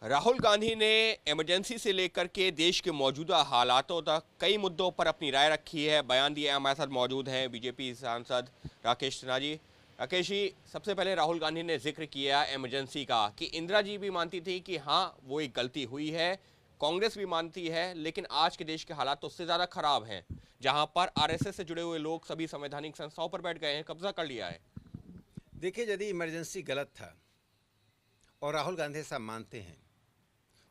राहुल गांधी ने इमरजेंसी से लेकर के देश के मौजूदा हालातों तक कई मुद्दों पर अपनी राय रखी है, बयान दिया। हमारे साथ मौजूद हैं बीजेपी सांसद राकेश सिन्हा जी। राकेश जी, सबसे पहले राहुल गांधी ने जिक्र किया इमरजेंसी का कि इंदिरा जी भी मानती थी कि हाँ वो एक गलती हुई है, कांग्रेस भी मानती है, लेकिन आज के देश के हालात तो उससे ज़्यादा खराब हैं, जहां पर आरएसएस से जुड़े हुए लोग सभी संवैधानिक संस्थाओं पर बैठ गए हैं, कब्जा कर लिया है। देखिए, यदि इमरजेंसी गलत था और राहुल गांधी ऐसा मानते हैं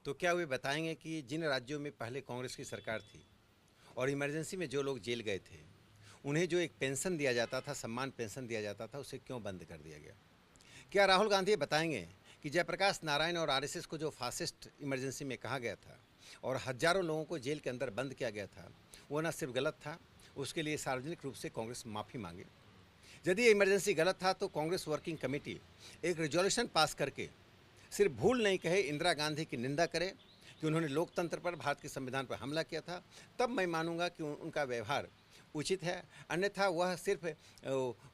तो क्या वे बताएंगे कि जिन राज्यों में पहले कांग्रेस की सरकार थी और इमरजेंसी में जो लोग जेल गए थे उन्हें जो एक पेंशन दिया जाता था, सम्मान पेंशन दिया जाता था, उसे क्यों बंद कर दिया गया? क्या राहुल गांधी बताएंगे कि जयप्रकाश नारायण और आरएसएस को जो फासिस्ट इमरजेंसी में कहा गया था और हजारों लोगों को जेल के अंदर बंद किया गया था, वो न सिर्फ गलत था, उसके लिए सार्वजनिक रूप से कांग्रेस माफ़ी मांगे? यदि इमरजेंसी गलत था तो कांग्रेस वर्किंग कमेटी एक रेजोल्यूशन पास करके सिर्फ भूल नहीं कहे, इंदिरा गांधी की निंदा करे कि उन्होंने लोकतंत्र पर, भारत के संविधान पर हमला किया था, तब मैं मानूंगा कि उनका व्यवहार उचित है। अन्यथा वह सिर्फ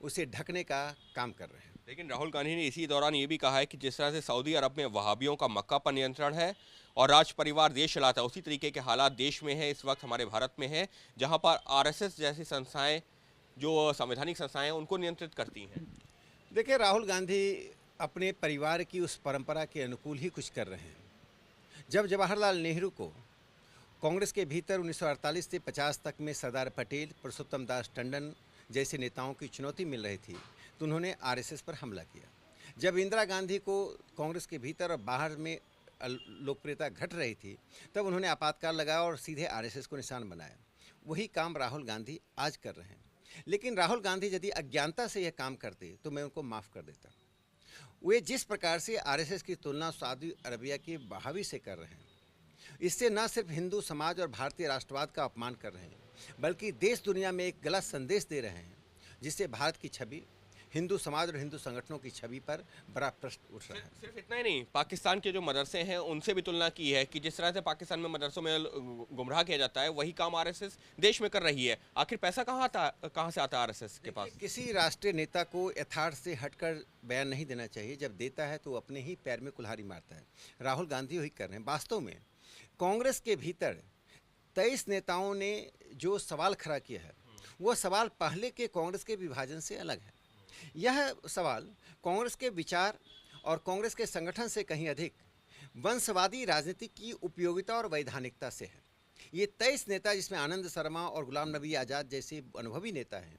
उसे ढकने का काम कर रहे हैं। लेकिन राहुल गांधी ने इसी दौरान ये भी कहा है कि जिस तरह से सऊदी अरब में वहाबियों का मक्का पर नियंत्रण है और राज परिवार देश चलाता है, उसी तरीके के हालात देश में है इस वक्त हमारे भारत में है, जहां पर आरएसएस जैसी संस्थाएं, जो संवैधानिक संस्थाएं हैं, उनको नियंत्रित करती हैं। देखिए, राहुल गांधी अपने परिवार की उस परंपरा के अनुकूल ही कुछ कर रहे हैं। जब जवाहरलाल नेहरू को कांग्रेस के भीतर 1948 से 50 तक में सरदार पटेल, पुरुषोत्तम दास टंडन जैसे नेताओं की चुनौती मिल रही थी तो उन्होंने आरएसएस पर हमला किया। जब इंदिरा गांधी को कांग्रेस के भीतर और बाहर में लोकप्रियता घट रही थी तब उन्होंने आपातकाल लगाया और सीधे आरएसएस को निशान बनाया। वही काम राहुल गांधी आज कर रहे हैं। लेकिन राहुल गांधी यदि अज्ञानता से यह काम करते तो मैं उनको माफ़ कर देता। वे जिस प्रकार से आरएसएस की तुलना सऊदी अरबिया की बहावी से कर रहे हैं, इससे न सिर्फ हिंदू समाज और भारतीय राष्ट्रवाद का अपमान कर रहे हैं, बल्कि देश दुनिया में एक गलत संदेश दे रहे हैं, जिससे भारत की छवि, हिंदू समाज और हिंदू संगठनों की छवि पर बड़ा प्रश्न उठ रहा है। सिर्फ इतना ही नहीं, पाकिस्तान के जो मदरसे हैं उनसे भी तुलना की है कि जिस तरह से पाकिस्तान में मदरसों में गुमराह किया जाता है, वही काम आरएसएस देश में कर रही है। आखिर पैसा कहाँ से आता है आरएसएस के पास? किसी राष्ट्रीय नेता को यथार्थ से हटकर बयान नहीं देना चाहिए। जब देता है तो अपने ही पैर में कुल्हाड़ी मारता है। राहुल गांधी वही कर रहे हैं। वास्तव में कांग्रेस के भीतर 23 नेताओं ने जो सवाल खड़ा किया है, वो सवाल पहले के कांग्रेस के विभाजन से अलग है। यह सवाल कांग्रेस के विचार और कांग्रेस के संगठन से कहीं अधिक वंशवादी राजनीति की उपयोगिता और वैधानिकता से है। ये 23 नेता, जिसमें आनंद शर्मा और गुलाम नबी आज़ाद जैसे अनुभवी नेता हैं,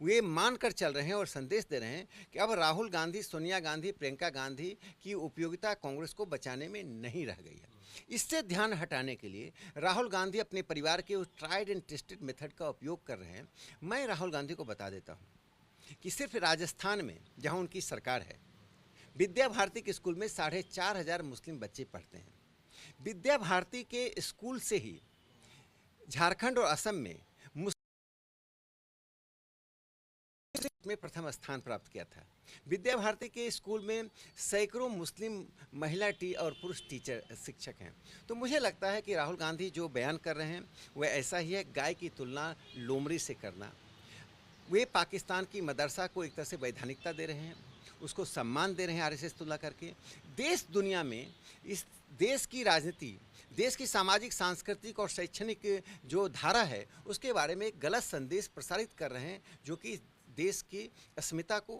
वे मानकर चल रहे हैं और संदेश दे रहे हैं कि अब राहुल गांधी, सोनिया गांधी, प्रियंका गांधी की उपयोगिता कांग्रेस को बचाने में नहीं रह गई है। इससे ध्यान हटाने के लिए राहुल गांधी अपने परिवार के उस ट्राइड एंड टेस्टेड मेथड का उपयोग कर रहे हैं। मैं राहुल गांधी को बता देता हूँ कि सिर्फ राजस्थान में, जहाँ उनकी सरकार है, विद्या भारती के स्कूल में 4,500 मुस्लिम बच्चे पढ़ते हैं। विद्या भारती के स्कूल से ही झारखंड और असम में में प्रथम स्थान प्राप्त किया था। विद्या भारती के स्कूल में सैकड़ों मुस्लिम महिला और पुरुष टीचर, शिक्षक हैं। तो मुझे लगता है कि राहुल गांधी जो बयान कर रहे हैं वह ऐसा ही है, गाय की तुलना लोमड़ी से करना। वे पाकिस्तान की मदरसा को एक तरह से वैधानिकता दे रहे हैं, उसको सम्मान दे रहे हैं आरएसएस तुलना करके। देश दुनिया में इस देश की राजनीति, देश की सामाजिक, सांस्कृतिक और शैक्षणिक जो धारा है, उसके बारे में एक गलत संदेश प्रसारित कर रहे हैं, जो कि देश की अस्मिता को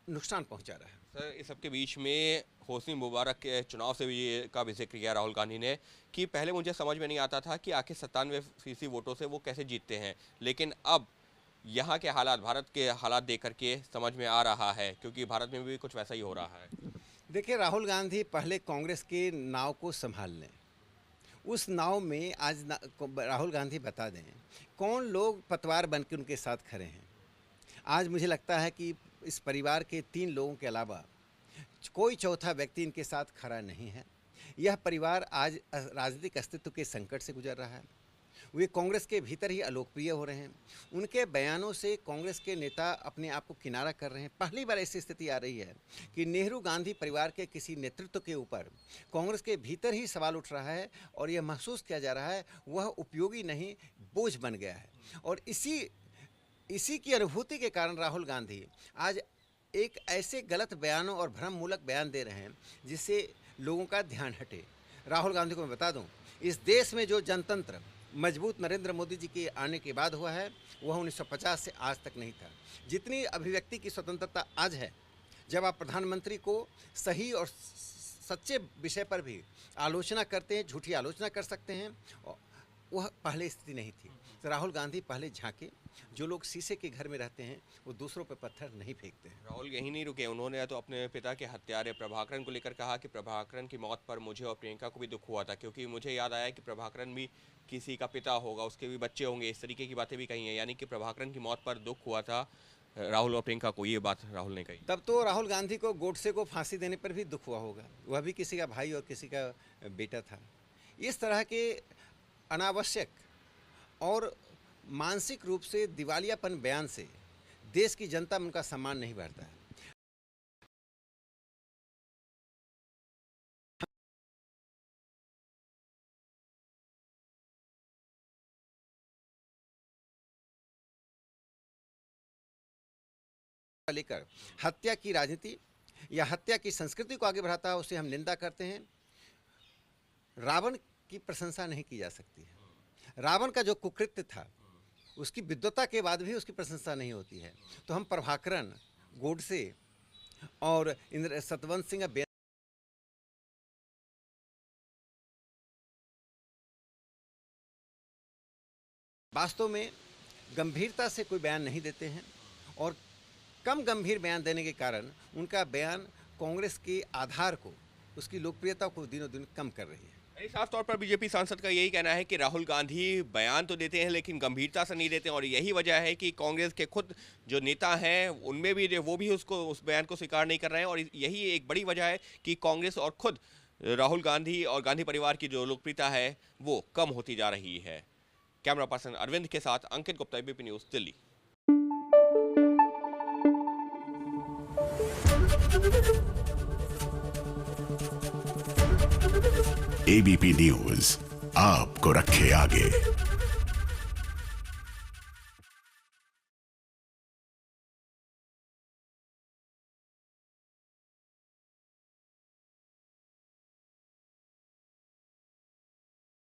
नुकसान पहुंचा रहा है। सर, इस सबके बीच में होस्नी मुबारक के चुनाव से भी का भी जिक्र किया राहुल गांधी ने कि पहले मुझे समझ में नहीं आता था कि आखिर 97% वोटों से वो कैसे जीतते हैं, लेकिन अब यहाँ के हालात, भारत के हालात देख करके समझ में आ रहा है, क्योंकि भारत में भी कुछ वैसा ही हो रहा है। देखिए, राहुल गांधी पहले कांग्रेस के नाव को संभाल लें। उस नाव में आज राहुल गांधी बता दें कौन लोग पतवार बन के उनके साथ खड़े हैं। आज मुझे लगता है कि इस परिवार के 3 लोगों के अलावा कोई चौथा व्यक्ति इनके साथ खड़ा नहीं है। यह परिवार आज राजनीतिक अस्तित्व के संकट से गुजर रहा है। वे कांग्रेस के भीतर ही अलोकप्रिय हो रहे हैं। उनके बयानों से कांग्रेस के नेता अपने आप को किनारा कर रहे हैं। पहली बार ऐसी स्थिति आ रही है कि नेहरू गांधी परिवार के किसी नेतृत्व के ऊपर कांग्रेस के भीतर ही सवाल उठ रहा है और यह महसूस किया जा रहा है वह उपयोगी नहीं, बोझ बन गया है। और इसी की अनुभूति के कारण राहुल गांधी आज एक ऐसे गलत बयानों और भ्रममूलक बयान दे रहे हैं जिससे लोगों का ध्यान हटे। राहुल गांधी को मैं बता दूं, इस देश में जो जनतंत्र मजबूत नरेंद्र मोदी जी के आने के बाद हुआ है वह 1950 से आज तक नहीं था। जितनी अभिव्यक्ति की स्वतंत्रता आज है, जब आप प्रधानमंत्री को सही और सच्चे विषय पर भी आलोचना करते हैं, झूठी आलोचना कर सकते हैं, वह पहले स्थिति नहीं थी। तो राहुल गांधी पहले झांके। जो लोग शीशे के घर में रहते हैं वो दूसरों पर पत्थर नहीं फेंकते हैं। राहुल यहीं नहीं रुके, उन्होंने तो अपने पिता के हत्यारे प्रभाकरण को लेकर कहा कि प्रभाकरण की मौत पर मुझे और प्रियंका को भी दुख हुआ था, क्योंकि मुझे याद आया कि प्रभाकरण भी किसी का पिता होगा, उसके भी बच्चे होंगे। इस तरीके की बातें भी कही हैं, यानी कि प्रभाकरण की मौत पर दुख हुआ था राहुल और प्रियंका को। ये बात राहुल ने कही। तब तो राहुल गांधी को गोडसे को फांसी देने पर भी दुख हुआ होगा, वह भी किसी का भाई और किसी का बेटा था। इस तरह के अनावश्यक और मानसिक रूप से दिवालियापन बयान से देश की जनता में उनका सम्मान नहीं बढ़ता है। लेकर हत्या की राजनीति या हत्या की संस्कृति को आगे बढ़ाता है, उसे हम निंदा करते हैं। रावण की प्रशंसा नहीं की जा सकती है। रावण का जो कुकृत्य था उसकी विद्वता के बाद भी उसकी प्रशंसा नहीं होती है। तो हम प्रभाकरण, गोडसे और सतवंत सिंह वास्तव में गंभीरता से कोई बयान नहीं देते हैं, और कम गंभीर बयान देने के कारण उनका बयान कांग्रेस के आधार को, उसकी लोकप्रियता को दिनों दिन कम कर रही है। साफ तौर पर बीजेपी सांसद का यही कहना है कि राहुल गांधी बयान तो देते हैं लेकिन गंभीरता से नहीं देते, और यही वजह है कि कांग्रेस के खुद जो नेता हैं उनमें भी वो भी उस बयान को स्वीकार नहीं कर रहे हैं, और यही एक बड़ी वजह है कि कांग्रेस और खुद राहुल गांधी और गांधी परिवार की जो लोकप्रियता है वो कम होती जा रही है। कैमरा पर्सन अरविंद के साथ अंकित गुप्ता, एबीपी न्यूज़, दिल्ली। एबीपी न्यूज आपको रखे आगे।